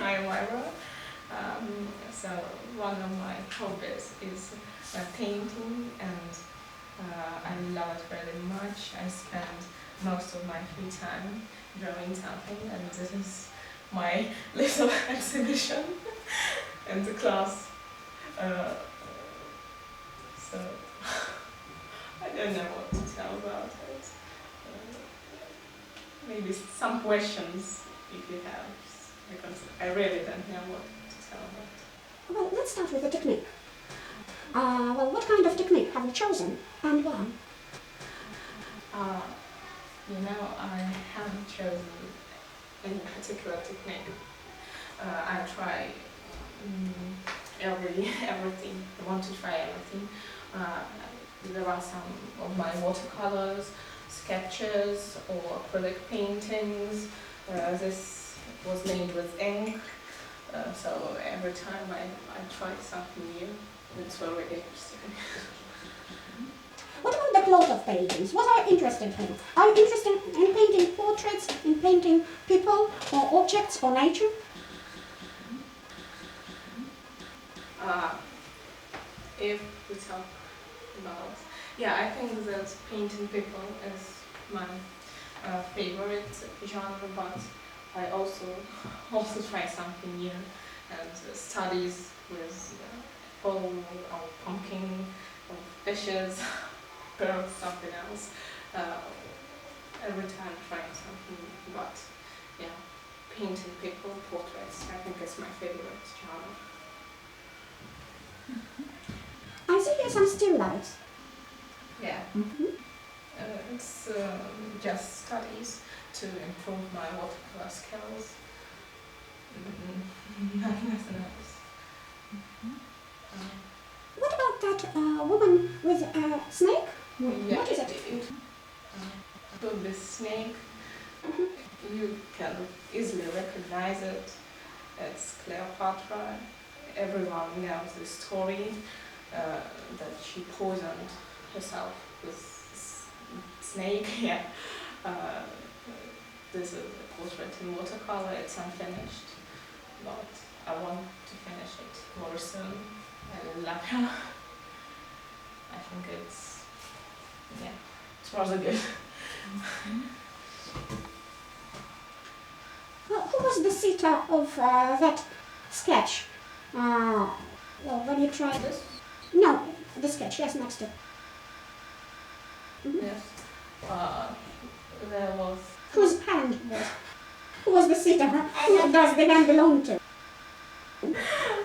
I admire. So one of my hobbies is painting, and I love it very much. I spend most of my free time drawing something, and this is my little exhibition in the class. Uh, so I don't know what to tell about it. Maybe some questions if you have, because I really don't know what to tell about. Well, let's start with the technique. Well, what kind of technique have you chosen and why? I haven't chosen any particular technique. I try everything. I want to try everything. There are some of my watercolors, sketches, or acrylic paintings. This was made with ink, so every time I try something new, it's very interesting. What about the cloth of paintings? What are you interested in? Are you interested in painting portraits, in painting people, or objects, or nature? If we talk about, I think that painting people is my favorite genre, but I also try something new and studies with pole or pumpkin or fishes, birds, something else. Every time trying something, but painting people, portraits, I think is my favorite genre. I see here some still lives. Yeah. It's just studies to improve my watercolor skills. Nothing else. What about that woman with a snake? What is it? With this snake, you can easily recognize it. It's Cleopatra. Everyone knows the story that she poisoned herself with snake. This is a portrait in watercolor. It's unfinished, but I want to finish it more soon. I love her. I think it's rather good. Well, who was the sitter of that sketch? Well, when you tried this? No, the sketch, yes, next to. Yes. There was. Whose hand was? Who was the sitter? Who does the hand belong to?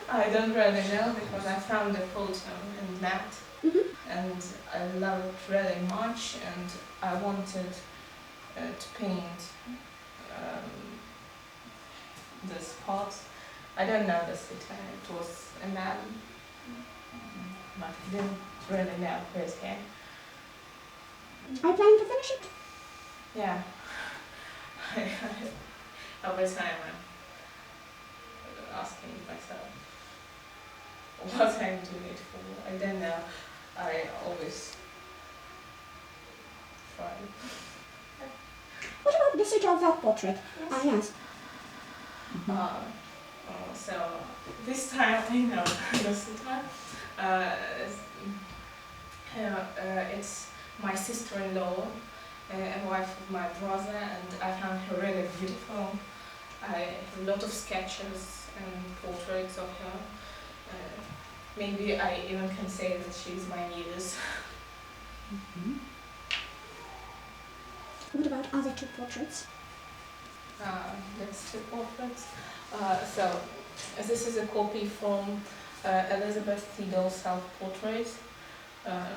I don't really know, because I found the photo in net, and I love it really much, and I wanted to paint this part. I don't know the sitter. It was a man, but I didn't really know his hair. Are you planning to finish it? Yeah. Every time I'm asking myself what I'm doing it for. I don't know. I always try. What about the sitter of that portrait? Yes. So this time I know the sitter. It's my sister-in-law, a wife of my brother, and I found her really beautiful. I have a lot of sketches and portraits of her. Maybe I even can say that she's my muse. What about other two portraits? There's two portraits. So this is a copy from Elizabeth Seagull's self-portrait. I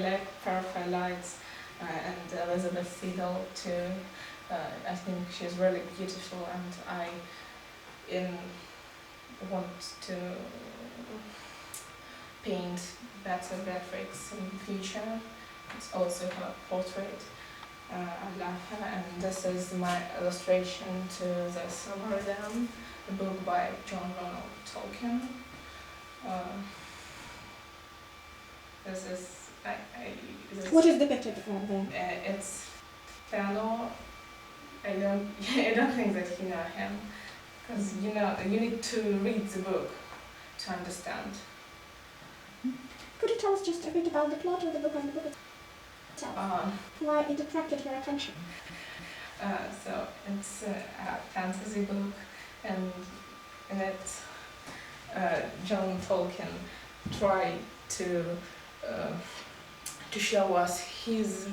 like Perfect Lights and Elizabeth Seagull too. I think she's really beautiful, and I want to paint better Beatrix in the future. It's also her portrait. I love her, and this is my illustration to the Silver Dam, a book by John Ronald Tolkien. This is. What is the picture there? It's Fëanor, a king, and he has a I don't think that you know him, because you need to read the book to understand. Could you tell us just a bit about the plot of the book and the book itself? Why it attracted your attention? So it's a fantasy book, and in it, John Tolkien tried to show us his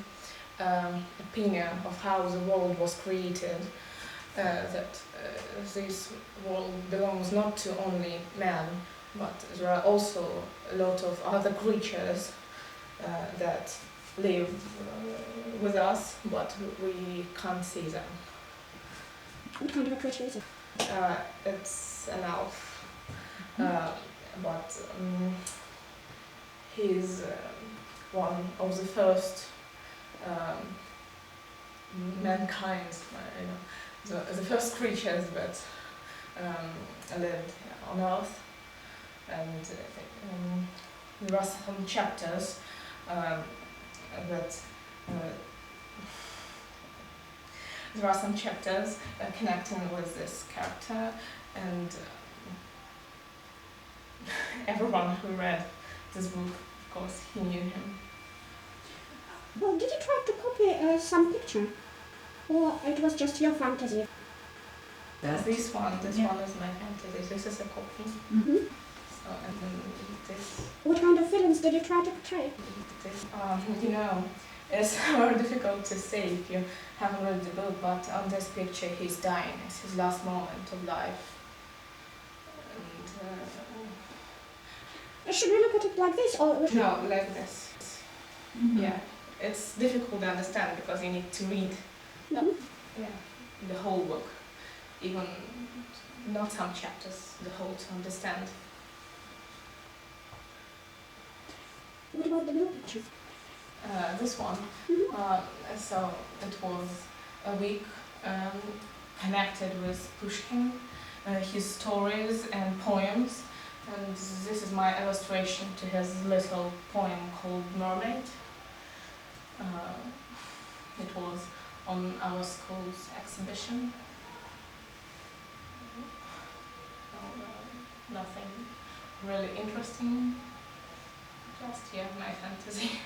opinion of how the world was created. That this world belongs not to only man, but there are also a lot of other creatures that live with us, but we can't see them. What kind of a creature is it? It's an elf, but he's one of the first mankind, the first creatures that lived on Earth, and there are some chapters connecting with this character, and everyone who read this book, of course, he knew him. Well, did you try to copy some picture? Or it was just your fantasy? This one is my fantasy. This is a copy. Mm-hmm. So, and then this. What kind of feelings did you try to portray? This, it's very difficult to say if you haven't read the book, but on this picture he's dying. It's his last moment of life. And, should we look at it like this or? No, like this. Mm-hmm. Yeah, it's difficult to understand because you need to read the whole book, even not some chapters, the whole to understand. What about the blue picture? This one. Mm-hmm. So it was a week connected with Pushkin, his stories and poems, and this is my illustration to his little poem called Mermaid. It was on our school's exhibition. Nothing really interesting, just my fantasy.